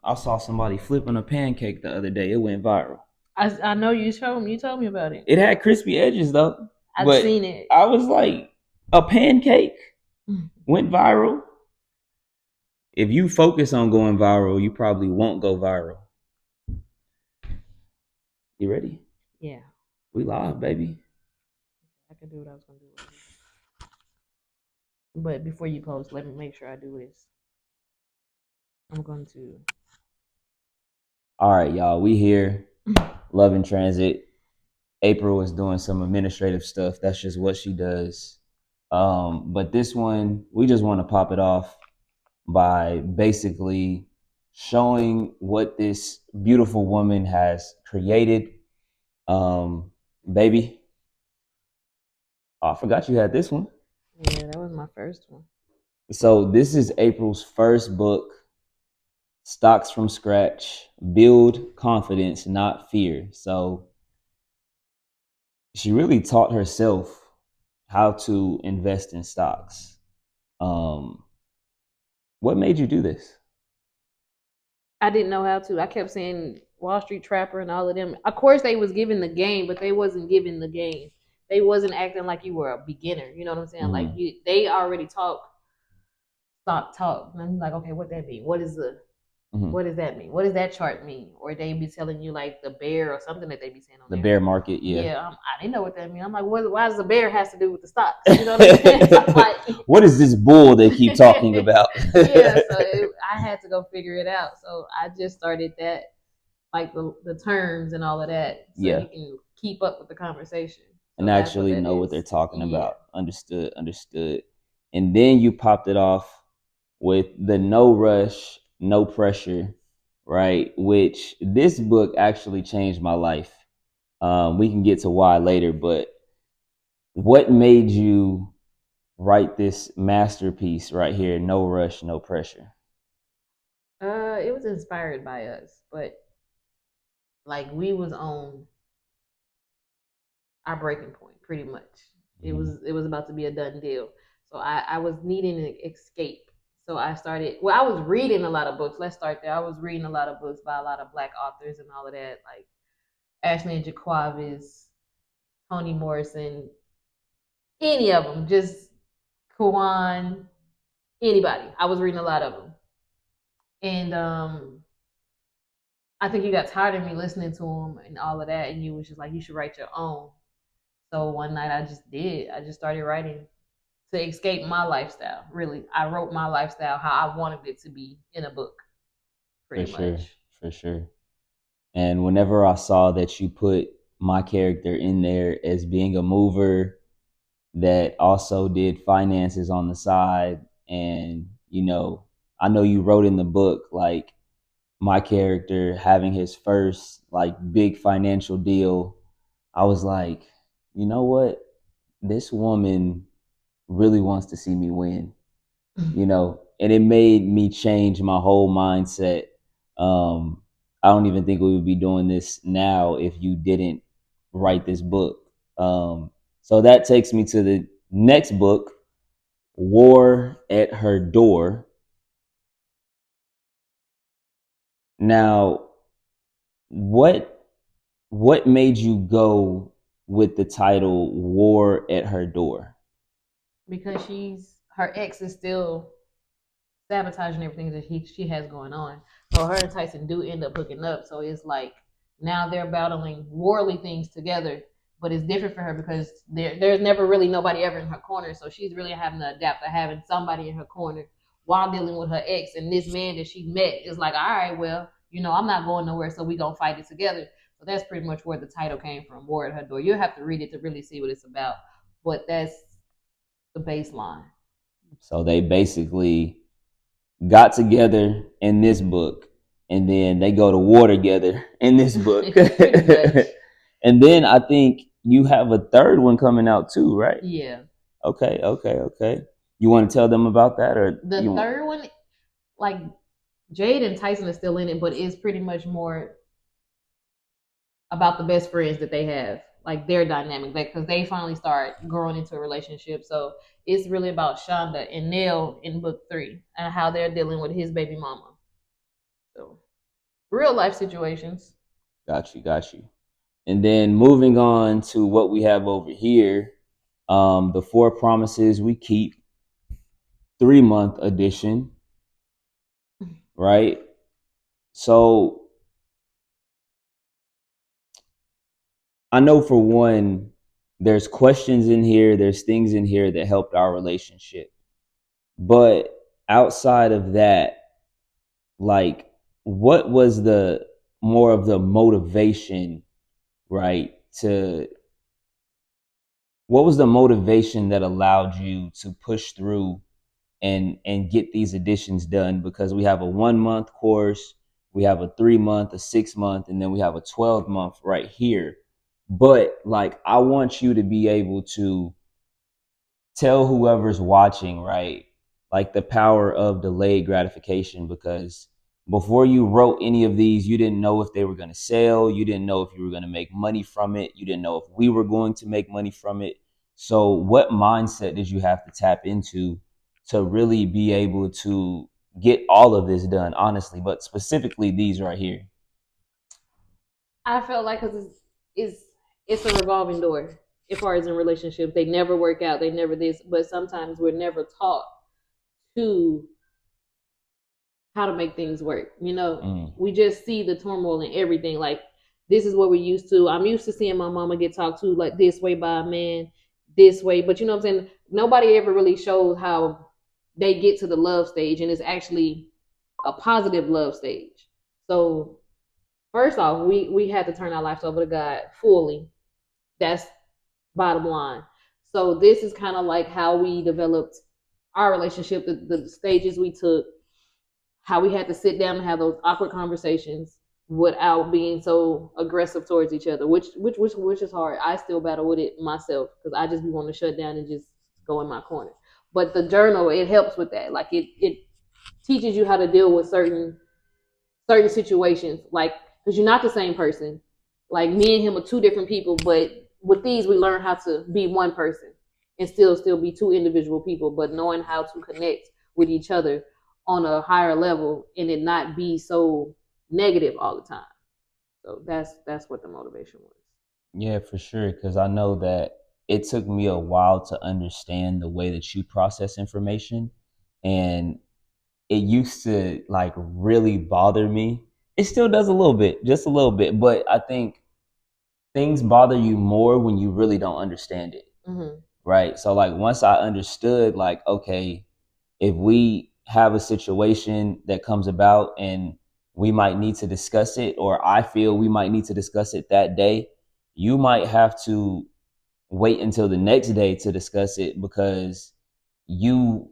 I saw somebody flipping a pancake the other day. It went viral. I know you showed me. You told me about it. It had crispy edges though, I'd but seen it. I was like, a pancake went viral. If you focus on going viral, you probably won't go viral. You ready? Yeah, We live, baby. I could do what I was gonna do. But before you post, let me make sure I do this. I'm going to. All right, y'all. We here. Love in Transit. April is doing some administrative stuff. That's just what she does. But this one, we just want to pop it off by basically showing what this beautiful woman has created. Baby, oh, I forgot you had this one. Yeah, that was my first one. So this is April's first book, Stocks from Scratch, Build Confidence, Not Fear. So she really taught herself how to invest in stocks. Um, what made you do this? I didn't know how to. I kept saying Wall Street Trapper and all of them. Of course, they was giving the game, but they wasn't giving the game. They wasn't acting like you were a beginner. You know what I'm saying? Like Mm-hmm. they already talk. And I'm like, okay, what that mean? Mm-hmm. What does that mean? What does that chart mean? Or they be telling you like the bear or something that they be saying on The there. bear market, yeah. Yeah, I didn't know what that mean. I'm like, why does the bear has to do with the stocks? You know what I'm saying? So I'm like, what is this bull they keep talking about? yeah. So I had to go figure it out. So I just started that, like the terms and all of that, so Yeah, you can keep up with the conversation. and So that's what actually that know what is. they're talking Yeah. about. Understood, understood. And then you popped it off with the no rush, no pressure, right? Which this book actually changed my life. We can get to why later, but what made you write this masterpiece right here? No rush, no pressure. It was inspired by us, but like we was on our breaking point pretty much. Mm-hmm. It was about to be a done deal. So I was needing an escape. So I started I was reading a lot of books. Let's start there. I was reading a lot of books by a lot of black authors and all of that, like Ashley and Jaquavis, Toni Morrison, any of them, just Kuan, anybody. I was reading a lot of them. And I think you got tired of me listening to them and all of that, and you was just like, you should write your own. So one night I just did. I just started writing to escape my lifestyle. Really, I wrote my lifestyle how I wanted it to be in a book, For pretty sure, much. for sure. And whenever I saw that you put my character in there as being a mover that also did finances on the side, and I know you wrote in the book like my character having his first like big financial deal, I was like, you know what? This woman really wants to see me win, and it made me change my whole mindset. I don't even think we would be doing this now if you didn't write this book. So that takes me to the next book, War at Her Door. Now, what what made you go with the title War at Her Door? Because her ex is still sabotaging everything that she has going on. So her and Tyson do end up hooking up. So it's like now they're battling worldly things together, but it's different for her because there's never really nobody ever in her corner. So she's really having to adapt to having somebody in her corner while dealing with her ex. And this man that she met is like, all right, well, I'm not going nowhere, so we gonna fight it together. So that's pretty much where the title came from, War at Her Door. You'll have to read it to really see what it's about. But that's the baseline. So they basically got together in this book, and then they go to war together in this book. Pretty much. And then I think you have a third one coming out too, right? Yeah. Okay, okay, okay. You want to tell them about that, or The you want? third one, like Jade and Tyson are still in it, but it's pretty much more about the best friends that they have, like their dynamic, because they finally start growing into a relationship. So it's really about Shonda and Neil in book 3 and how they're dealing with his baby mama. So Real life situations. Got you, got you. And then moving on to what we have over here, the four promises we keep, 3-month edition, right? So I know for one, there's questions in here, there's things in here that helped our relationship. But outside of that, like, what was the more of the motivation, right? To what was the motivation that allowed you to push through and get these additions done? Because we have a 1 month course, we have a 3 month, a 6 month, and then we have a 12 month right here. But like, I want you to be able to tell whoever's watching, right? Like the power of delayed gratification, because before you wrote any of these, you didn't know if they were going to sell. You didn't know if you were going to make money from it. You didn't know if we were going to make money from it. So, what mindset did you have to tap into to really be able to get all of this done, honestly, but specifically these right here? I felt like because it's it's a revolving door as far as in relationships. They never work out. They never this. But sometimes we're never taught to how to make things work. You know, Mm, we just see the turmoil and everything. Like this is what we're used to. I'm used to seeing my mama get talked to like this way by a man, this way. But you know what I'm saying? Nobody ever really shows how they get to the love stage, and it's actually a positive love stage. So first off, we had to turn our lives over to God fully. That's bottom line. So this is kind of like how we developed our relationship, the stages we took, how we had to sit down and have those awkward conversations without being so aggressive towards each other, which is hard. I still battle with it myself because I just be wanting to shut down and just go in my corner. But the journal, it helps with that. Like it teaches you how to deal with certain situations, like because you're not the same person. Like me and him are two different people, but with these we learn how to be one person and still be two individual people, but knowing how to connect with each other on a higher level and it not be so negative all the time. So that's what the motivation was. yeah, for sure. Because I know that it took me a while to understand the way that you process information. And it used to like really bother me. It still does a little bit, just a little bit, but I think things bother you more when you really don't understand it, Mm-hmm. right? So like once I understood, like, okay, if we have a situation that comes about and we might need to discuss it, or I feel we might need to discuss it that day, you might have to wait until the next day to discuss it because you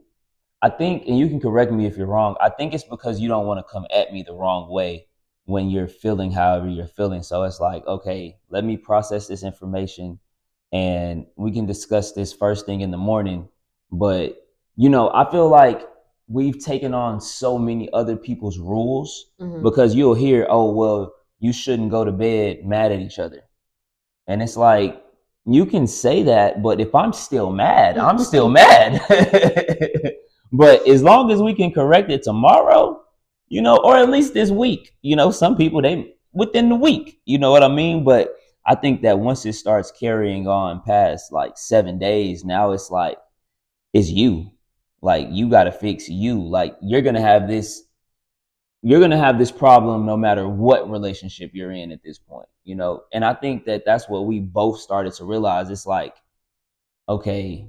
I think, and you can correct me if you're wrong, I think it's because you don't want to come at me the wrong way when you're feeling however you're feeling. So it's like, okay, let me process this information and we can discuss this first thing in the morning. But, I feel like we've taken on so many other people's rules Mm-hmm. because you'll hear, oh, well, you shouldn't go to bed mad at each other. And it's like, you can say that, but if I'm still mad, I'm still mad. But as long as we can correct it tomorrow, or at least this week, some people, they within the week, you know what I mean? But I think that once it starts carrying on past like 7 days, now it's like, it's you. Like, you got to fix you. Like, you're going to have this problem no matter what relationship you're in at this point. And I think that that's what we both started to realize. It's like, okay,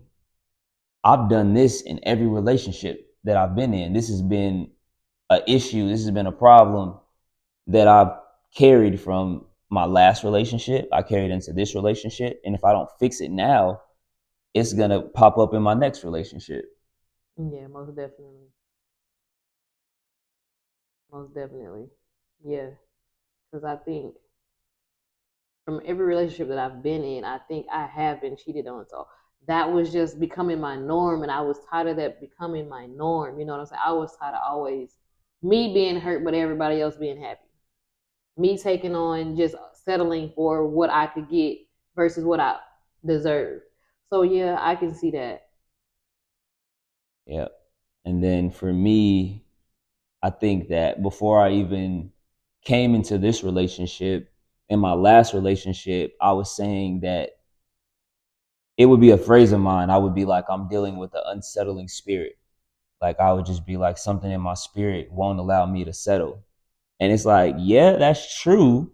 I've done this in every relationship that I've been in. This has been an issue, this has been a problem that I've carried from my last relationship. I carried into this relationship, and if I don't fix it now, it's going to pop up in my next relationship. Yeah, most definitely, most definitely. Yeah, because I think from every relationship that I've been in, I think I have been cheated on. So that was just becoming my norm, and I was tired of that becoming my norm. You know what I'm saying? I was tired of always me being hurt, but everybody else being happy. Me taking on just settling for what I could get versus what I deserve. So yeah, I can see that. Yeah. And then for me, I think that before I even came into this relationship, in my last relationship, I was saying that it would be a phrase of mine. I would be like, I'm dealing with an unsettling spirit. Like I would just be like, something in my spirit won't allow me to settle. And it's like, yeah, that's true.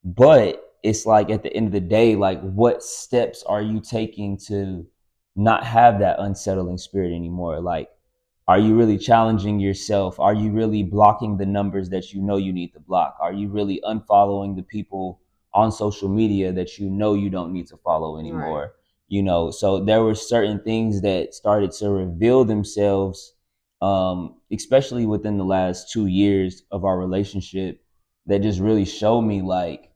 But it's like at the end of the day, like what steps are you taking to not have that unsettling spirit anymore? Like, are you really challenging yourself? Are you really blocking the numbers that you know you need to block? Are you really unfollowing the people on social media that you know you don't need to follow Right. anymore? You know, so there were certain things that started to reveal themselves, especially within the last 2 years of our relationship, that just really showed me like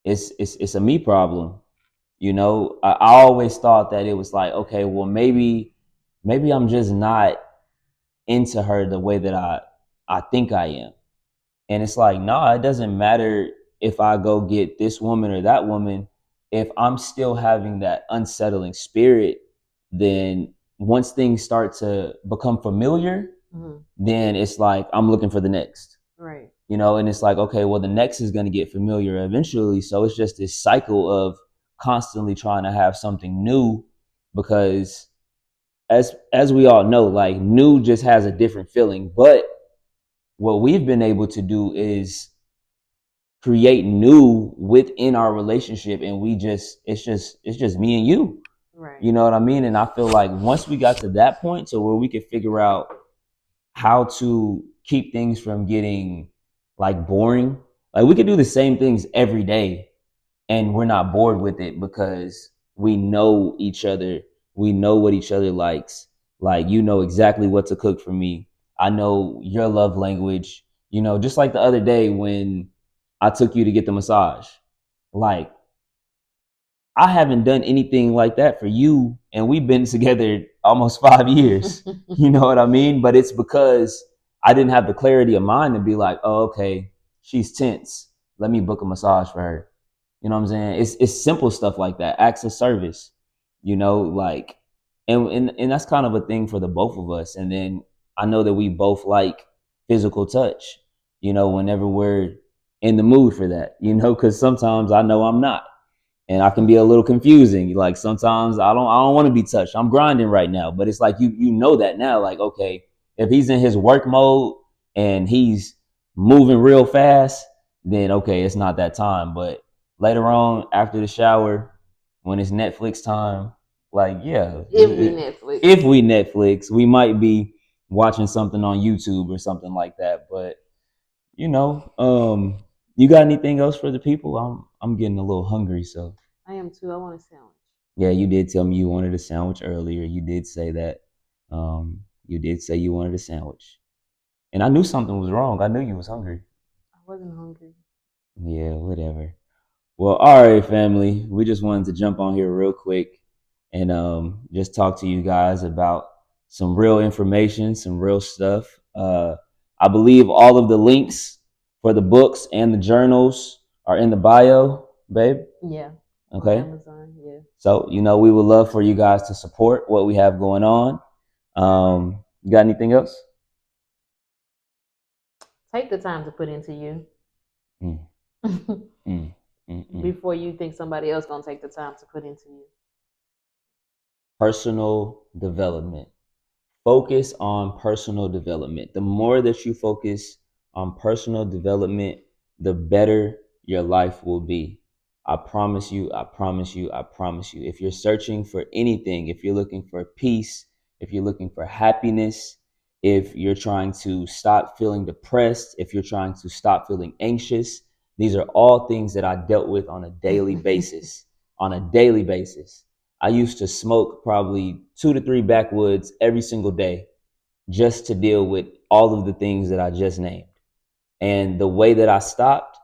it's a me problem. You know, I always thought that it was like, okay, well maybe I'm just not into her the way that I think I am. And it's like, nah, it doesn't matter if I go get this woman or that woman. If I'm still having that unsettling spirit, then once things start to become familiar, then it's like I'm looking for the next. Right. You know, and it's like, okay, well, the next is going to get familiar eventually. So it's just this cycle of constantly trying to have something new because as we all know, like new just has a different feeling. But what we've been able to do is create new within our relationship, and we just it's just me and you. Right. You know what I mean? And I feel like once we got to that point to where we could figure out how to keep things from getting like boring, like we could do the same things every day and we're not bored with it because we know each other. We know what each other likes. Like, you know exactly what to cook for me. I know your love language. You know, just like the other day when I took you to get the massage. Like, I haven't done anything like that for you, and we've been together almost 5 years. You know what I mean? But it's because I didn't have the clarity of mind to be like, oh, okay, she's tense. Let me book a massage for her. You know what I'm saying? It's simple stuff like that. Acts of service. You know, like, and that's kind of a thing for the both of us. And then I know that we both like physical touch. You know, whenever we're in the mood for that. You know, because sometimes I know I'm not, and I can be a little confusing. Like sometimes I don't want to be touched. I'm grinding right now, but it's like you know that now. Like, okay, if he's in his work mode and he's moving real fast, then okay, it's not that time. But later on, after the shower, when it's Netflix time, like yeah, If we Netflix. if we Netflix, we might be watching something on YouTube or something like that. But you know, you got anything else for the people? I'm getting a little hungry, so. I am too. I want a sandwich. Yeah, you did tell me you wanted a sandwich earlier. You did say that. You did say you wanted a sandwich, and I knew something was wrong. I knew you was hungry. I wasn't hungry. Yeah, whatever. Well, all right, family. We just wanted to jump on here real quick and just talk to you guys about some real information, some real stuff. I believe all of the links for the books and the journals are in the bio, babe. Yeah. Okay. On Amazon. Yeah. So, you know, we would love for you guys to support what we have going on. You got anything else? Take the time to put into you. Mm, mm, mm. Before you think somebody else gonna take the time to put into you. Personal development. Focus on personal development. The more that you focus on personal development, the better your life will be. I promise you, I promise you, I promise you. If you're searching for anything, if you're looking for peace, if you're looking for happiness, if you're trying to stop feeling depressed, if you're trying to stop feeling anxious, these are all things that I dealt with on a daily basis. On a daily basis. I used to smoke probably 2 to 3 backwoods every single day just to deal with all of the things that I just named. And the way that I stopped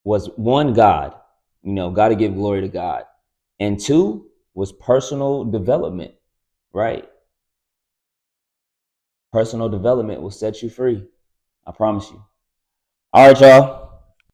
was one, God, you know, got to give glory to God. And two was personal development, right? Personal development will set you free. I promise you. All right, y'all.